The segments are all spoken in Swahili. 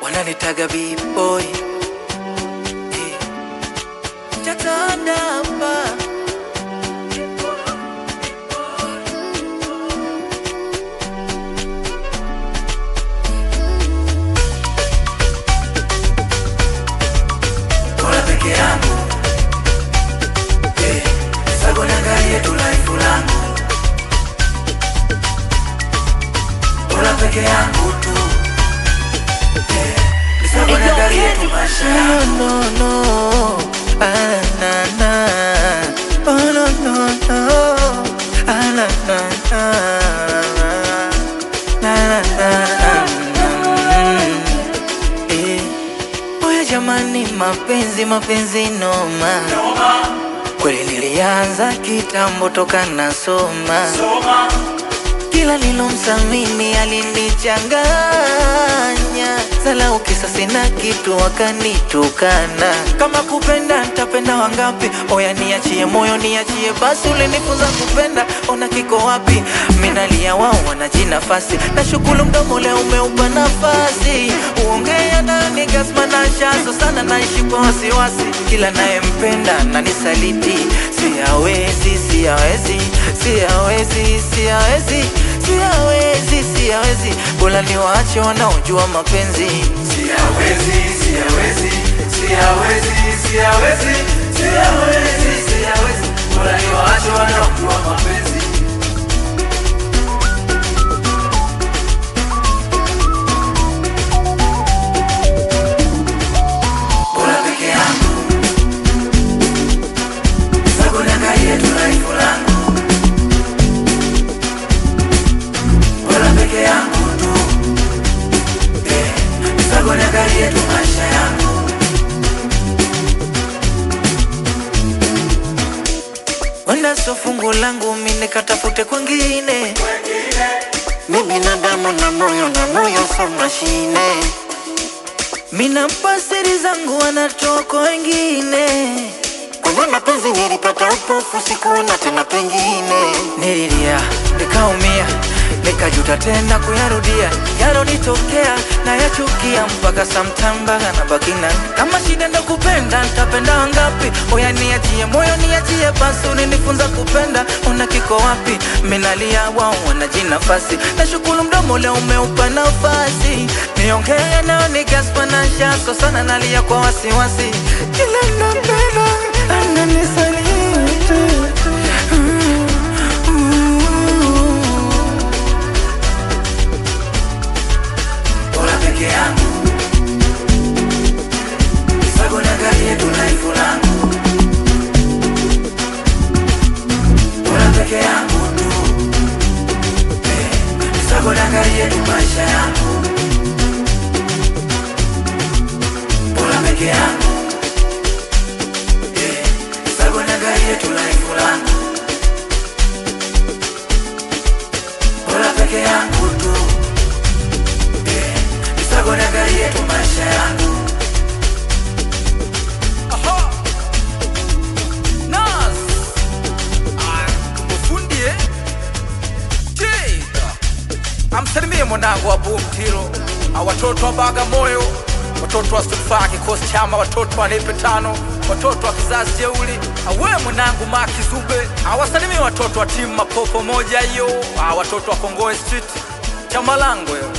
wananitaga B-boy. Chatanda hapa Bora peke yangu, sago niangalie tu life langu. Bora peke yangu tu, sago niangalie tu maisha yangu. No, na na, oh no no no, na na na, na na Oya jamani, mapenzi noma. Kweli nilianza kitambo toka nasoma. Kila nilomsamini alinichanganya. Sala ukisa sina kitu wakanitukana. Kama kupenda nitapenda wangapi? Oya niachie moyo niachie basi, ulinifunza kupenda ona kiko wapi? Minalia wao wanajinafasi, na shukuru mdomo leo umeupa nafasi. Uongea nani gasma na shazo sana, naishi kwa wasiwasi. Kila naye mpenda na nisaliti, siawezi bora niwaache wanaojua mapenzi. Siawezi bora niwaache wanaojua mapenzi. Bora peke yangu, sago niangalie tu life langu. Bora peke yangu tu, sago niangalie tu maisha yangu. Wenda so fungu langu mimi nikatafute kwingine. Mimi na damu na moyo so mashine. Mina mpasiri zangu anatoa kwa wengine. Kwa mapenzi nilipata upofu, sikuona tena pengine. Nililia, nikaumia, nikajuta tena kuyarudia. Yalonitokea na yachukia mpaka samtamba na bakina. Kama shida ndo kupenda, nitapenda wangapi? Oya niachie moyo niachie basi, ulinifunza kupenda ona kiko wapi? Minalia wao wanajinafasi, na shukuru mdomo leo umeupa nafasi. Niongea nao nigaspa na shaso sana, nalia kwa wasiwasi. Kila napenda ananisaliti. Bora peke yangu, sago niangalie tu life langu. Bora peke yangu tu, sago niangalie tu maisha yangu. Bora peke yangu, sago niangalie tu life langu. Bora peke yangu tu, sago niangalie tu maisha yangu. Nas mufundie amsalimie mwanangu wa Bumtiro, watoto wa Bagamoyo, watoto wa Stufa kikosi chama, watoto wa Nipe Tano, watoto wa kizazi jeuli. Awe mwanangu Maki Zube, awasalimie watoto wa timu Mapopo moja hiyo, watoto wa Kongoe Street chama lango yo.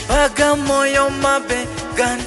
Bagamoyo mabegan